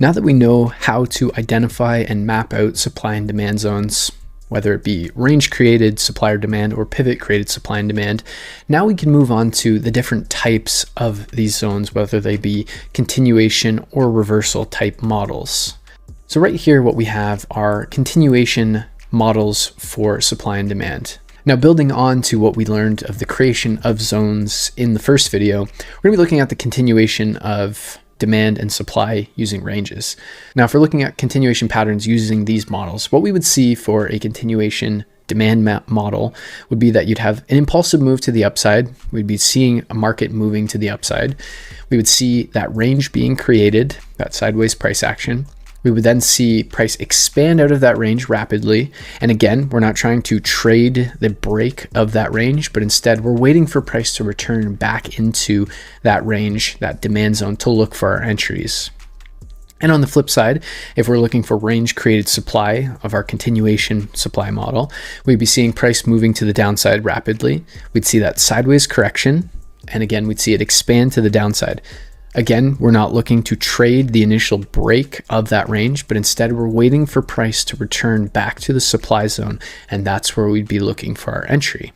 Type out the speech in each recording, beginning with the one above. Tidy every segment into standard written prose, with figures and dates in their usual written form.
Now that we know how to identify and map out supply and demand zones, whether it be range created supply or demand or pivot created supply and demand, now we can move on to the different types of these zones, whether they be continuation or reversal type models. So right here, what we have are continuation models for supply and demand. Now, building on to what we learned of the creation of zones in the first video, we're going to be looking at the continuation of demand and supply using ranges. Now, if we're looking at continuation patterns using these models, what we would see for a continuation demand model would be that you'd have an impulsive move to the upside. We'd be seeing a market moving to the upside. We would see that range being created, that sideways price action. We would then see price expand out of that range rapidly. And again, we're not trying to trade the break of that range, but instead we're waiting for price to return back into that range, that demand zone, to look for our entries. And on the flip side, if we're looking for range created supply of our continuation supply model, we'd be seeing price moving to the downside rapidly. We'd see that sideways correction. And again, we'd see it expand to the downside. Again, we're not looking to trade the initial break of that range, but instead we're waiting for price to return back to the supply zone, and that's where we'd be looking for our entry.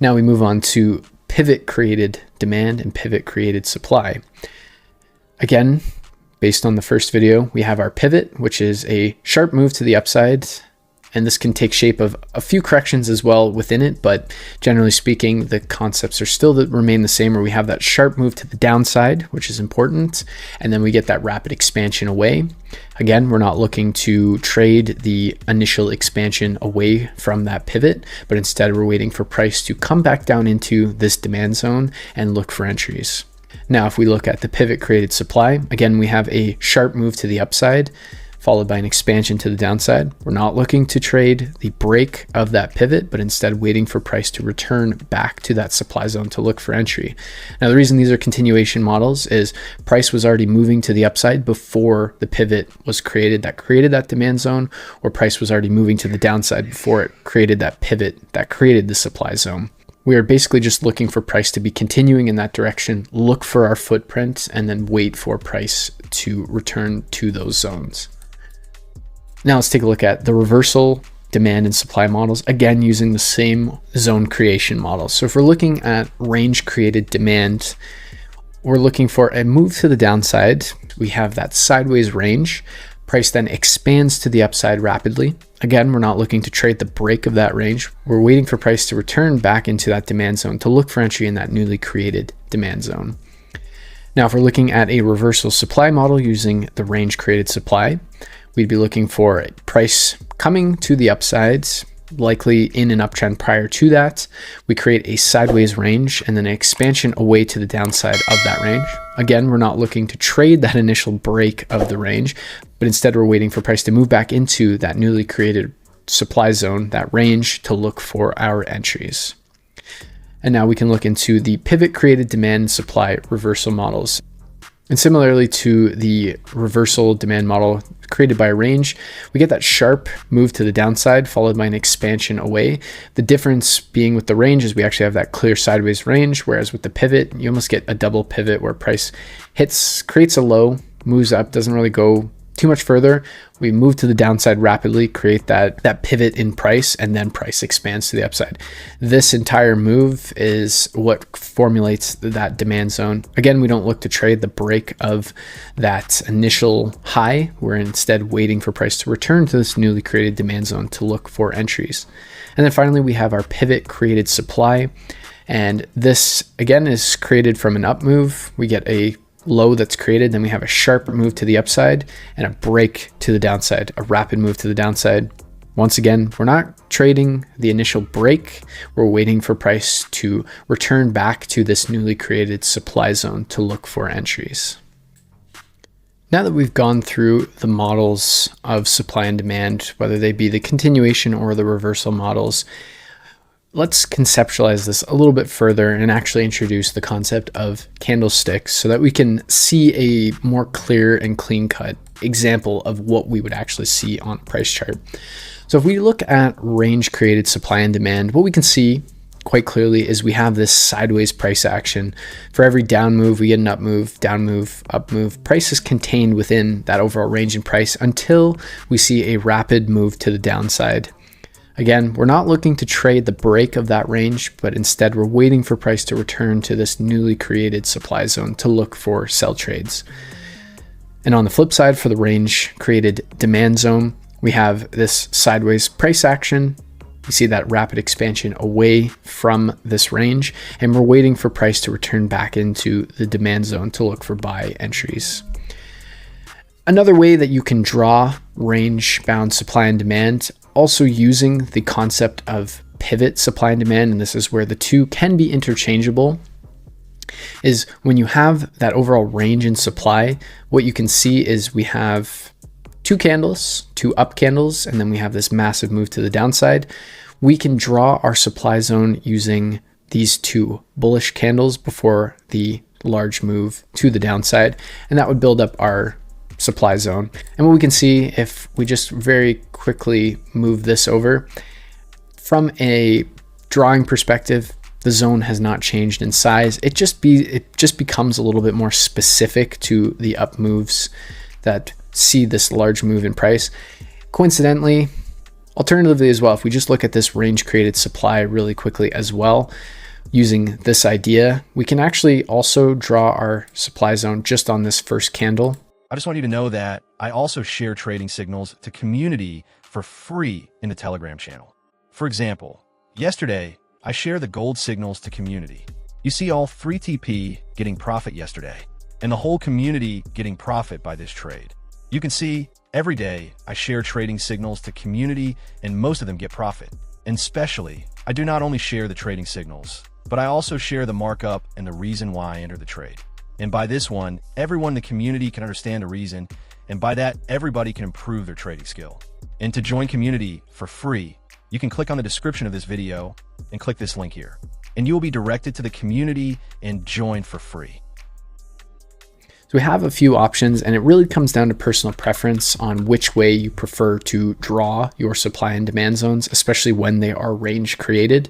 Now we move on to pivot created demand and pivot created supply. Again, based on the first video, we have our pivot, which is a sharp move to the upside. And this can take shape of a few corrections as well within it, but generally speaking, the concepts are still that remain the same, where we have that sharp move to the downside, which is important, and then we get that rapid expansion away. Again, we're not looking to trade the initial expansion away from that pivot, but instead we're waiting for price to come back down into this demand zone and look for entries. Now, if we look at the pivot created supply, again, we have a sharp move to the upside, followed by an expansion to the downside. We're not looking to trade the break of that pivot, but instead waiting for price to return back to that supply zone to look for entry. Now, the reason these are continuation models is price was already moving to the upside before the pivot was created that created that demand zone, or price was already moving to the downside before it created that pivot that created the supply zone. We are basically just looking for price to be continuing in that direction, look for our footprint, and then wait for price to return to those zones. Now let's take a look at the reversal demand and supply models, again using the same zone creation model. So if we're looking at range created demand, we're looking for a move to the downside. We have that sideways range. Price then expands to the upside rapidly. Again, we're not looking to trade the break of that range. We're waiting for price to return back into that demand zone to look for entry in that newly created demand zone. Now, if we're looking at a reversal supply model using the range created supply, we'd be looking for a price coming to the upsides, likely in an uptrend prior to that. We create a sideways range and then an expansion away to the downside of that range. Again, we're not looking to trade that initial break of the range, but instead we're waiting for price to move back into that newly created supply zone, that range, to look for our entries. And now we can look into the pivot created demand and supply reversal models. And similarly to the reversal demand model created by a range, we get that sharp move to the downside followed by an expansion away. The difference being with the range is we actually have that clear sideways range, whereas with the pivot, you almost get a double pivot where price creates a low, moves up, doesn't really go too much further. We move to the downside rapidly, create that pivot in price, and then price expands to the upside. This entire move is what formulates that demand zone. Again, we don't look to trade the break of that initial high. We're instead waiting for price to return to this newly created demand zone to look for entries. And then finally, we have our pivot created supply. And this, again, is created from an up move. We get a low that's created, then we have a sharp move to the upside and a break to the downside, a rapid move to the downside. Once again, we're not trading the initial break. We're waiting for price to return back to this newly created supply zone to look for entries. Now that we've gone through the models of supply and demand, whether they be the continuation or the reversal models, let's conceptualize this a little bit further and actually introduce the concept of candlesticks so that we can see a more clear and clean-cut example of what we would actually see on a price chart. So if we look at range created supply and demand, what we can see quite clearly is we have this sideways price action. For every down move, we get an up move, down move, up move. Price is contained within that overall range in price until we see a rapid move to the downside. Again, we're not looking to trade the break of that range, but instead we're waiting for price to return to this newly created supply zone to look for sell trades. And on the flip side, for the range created demand zone, we have this sideways price action. You see that rapid expansion away from this range, and we're waiting for price to return back into the demand zone to look for buy entries. Another way that you can draw range bound supply and demand, also using the concept of pivot supply and demand, and this is where the two can be interchangeable, is when you have that overall range in supply, what you can see is we have two candles, two up candles, and then we have this massive move to the downside. We can draw our supply zone using these two bullish candles before the large move to the downside, and that would build up our supply zone. And what we can see, if we just very quickly move this over, from a drawing perspective, the zone has not changed in size. It just becomes a little bit more specific to the up moves that see this large move in price. Coincidentally, alternatively as well, if we just look at this range created supply really quickly as well, using this idea, we can actually also draw our supply zone just on this first candle. I just want you to know that I also share trading signals to community for free in the Telegram channel. For example, yesterday, I share the gold signals to community. You see all 3TP getting profit yesterday, and the whole community getting profit by this trade. You can see every day I share trading signals to community, and most of them get profit. And especially, I do not only share the trading signals, but I also share the markup and the reason why I entered the trade. And by this one, everyone in the community can understand the reason, and by that, everybody can improve their trading skill. And to join community for free, you can click on the description of this video and click this link here, and you will be directed to the community and join for free. So we have a few options, and it really comes down to personal preference on which way you prefer to draw your supply and demand zones, especially when they are range created.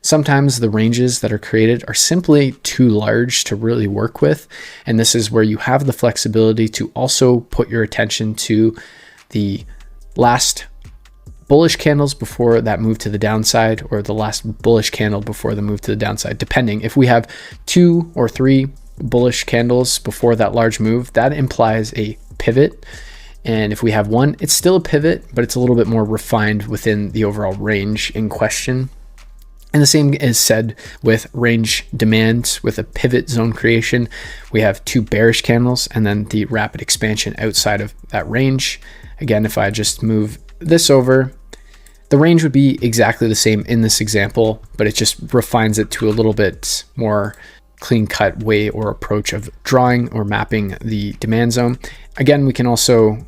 Sometimes the ranges that are created are simply too large to really work with, and this is where you have the flexibility to also put your attention to the last bullish candles before that move to the downside, or the last bullish candle before the move to the downside, depending. If we have 2 or 3 bullish candles before that large move, that implies a pivot. And if we have 1, it's still a pivot, but it's a little bit more refined within the overall range in question. And the same is said with range demand. With a pivot zone creation, we have 2 bearish candles and then the rapid expansion outside of that range. Again, if I just move this over, the range would be exactly the same in this example, but it just refines it to a little bit more clean-cut way or approach of drawing or mapping the demand zone. Again, we can also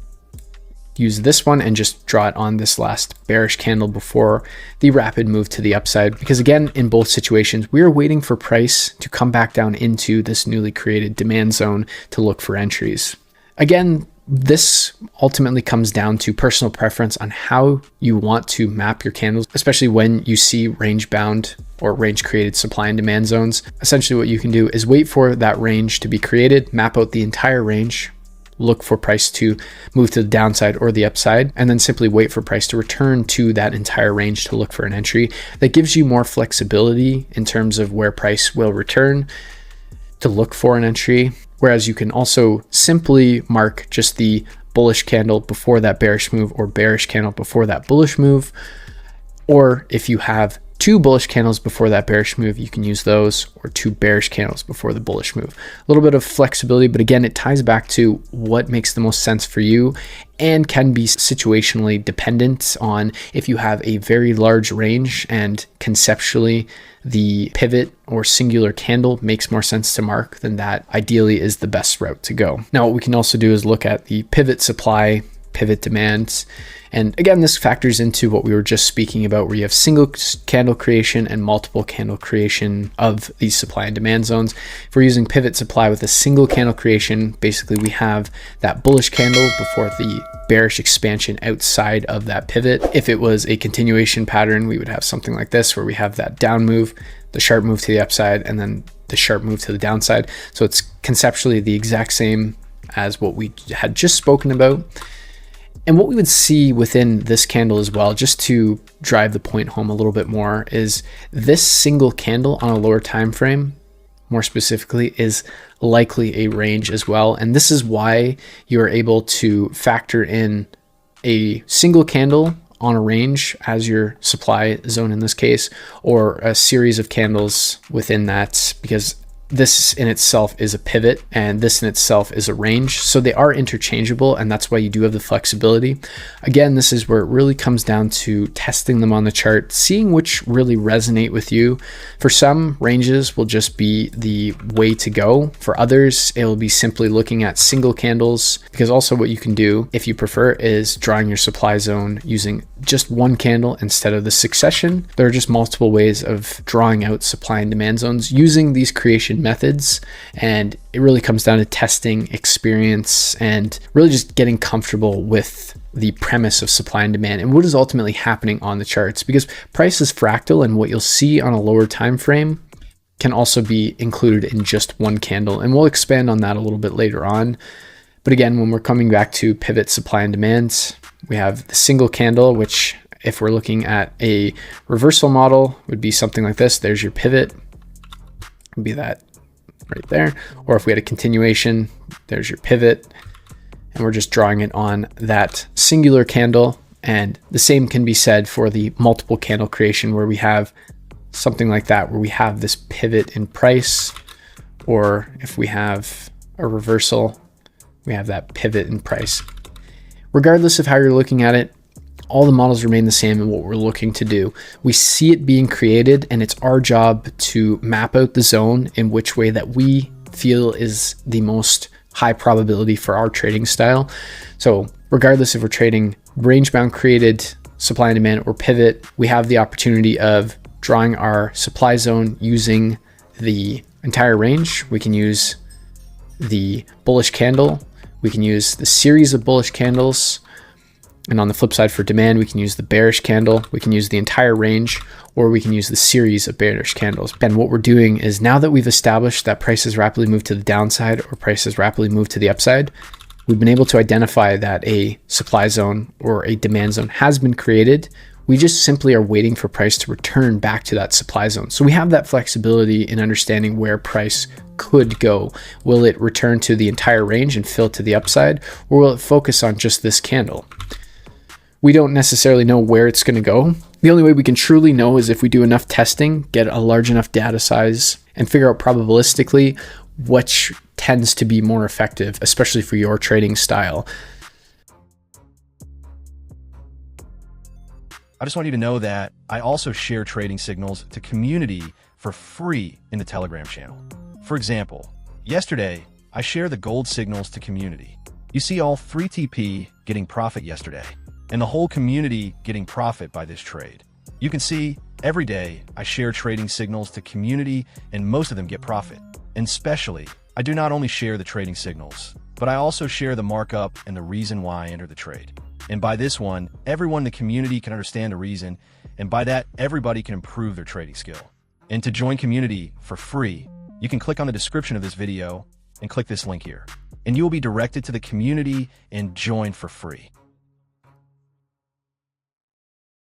use this one and just draw it on this last bearish candle before the rapid move to the upside, because again, in both situations, we are waiting for price to come back down into this newly created demand zone to look for entries. Again, this ultimately comes down to personal preference on how you want to map your candles, especially when you see range bound or range created supply and demand zones. Essentially what you can do is wait for that range to be created, map out the entire range, look for price to move to the downside or the upside, and then simply wait for price to return to that entire range to look for an entry. That gives you more flexibility in terms of where price will return to look for an entry. Whereas you can also simply mark just the bullish candle before that bearish move, or bearish candle before that bullish move. Or if you have 2 bullish candles before that bearish move, you can use those, or 2 bearish candles before the bullish move. A little bit of flexibility, but again, it ties back to what makes the most sense for you and can be situationally dependent on if you have a very large range and conceptually the pivot or singular candle makes more sense to mark, then that ideally is the best route to go. Now, what we can also do is look at the pivot supply pivot demands. And again, this factors into what we were just speaking about, where you have single candle creation and multiple candle creation of these supply and demand zones. If we're using pivot supply with a single candle creation, basically we have that bullish candle before the bearish expansion outside of that pivot. If it was a continuation pattern, we would have something like this, where we have that down move, the sharp move to the upside, and then the sharp move to the downside. So it's conceptually the exact same as what we had just spoken about. And what we would see within this candle as well, just to drive the point home a little bit more, is this single candle on a lower time frame, more specifically, is likely a range as well. And this is why you're able to factor in a single candle on a range as your supply zone in this case, or a series of candles within that, because this in itself is a pivot and this in itself is a range. So they are interchangeable, and that's why you do have the flexibility. Again, this is where it really comes down to testing them on the chart, seeing which really resonate with you. For some, ranges will just be the way to go. For others, it will be simply looking at single candles, because also what you can do, if you prefer, is drawing your supply zone using just one candle instead of the succession. There are just multiple ways of drawing out supply and demand zones using these creation methods, and it really comes down to testing, experience, and really just getting comfortable with the premise of supply and demand and what is ultimately happening on the charts, because price is fractal, and what you'll see on a lower time frame can also be included in just one candle, and we'll expand on that a little bit later on. But again, when we're coming back to pivot supply and demand, we have the single candle, which if we're looking at a reversal model would be something like this. There's your pivot, would be that right there. Or if we had a continuation, there's your pivot, and we're just drawing it on that singular candle. And the same can be said for the multiple candle creation, where we have something like that, where we have this pivot in price, or if we have a reversal, we have that pivot in price. Regardless of how you're looking at it, all the models remain the same in what we're looking to do. We see it being created, and it's our job to map out the zone in which way that we feel is the most high probability for our trading style. So regardless if we're trading range-bound created supply and demand or pivot, we have the opportunity of drawing our supply zone using the entire range. We can use the bullish candle, we can use the series of bullish candles, and on the flip side for demand, we can use the bearish candle, we can use the entire range, or we can use the series of bearish candles. And what we're doing is, now that we've established that prices rapidly move to the downside or prices rapidly move to the upside, we've been able to identify that a supply zone or a demand zone has been created. We just simply are waiting for price to return back to that supply zone. So we have that flexibility in understanding where price could go. Will it return to the entire range and fill to the upside, or will it focus on just this candle? We don't necessarily know where it's going to go. The only way we can truly know is if we do enough testing, get a large enough data size, and figure out probabilistically which tends to be more effective, especially for your trading style. I just want you to know that I also share trading signals to community for free in the Telegram channel. For example, yesterday, I share the gold signals to community. You see all 3TP getting profit yesterday, and the whole community getting profit by this trade. You can see every day I share trading signals to community, and most of them get profit. And especially, I do not only share the trading signals, but I also share the markup and the reason why I enter the trade. And by this one, everyone in the community can understand the reason, and by that, everybody can improve their trading skill. And to join community for free, you can click on the description of this video and click this link here, and you will be directed to the community and join for free.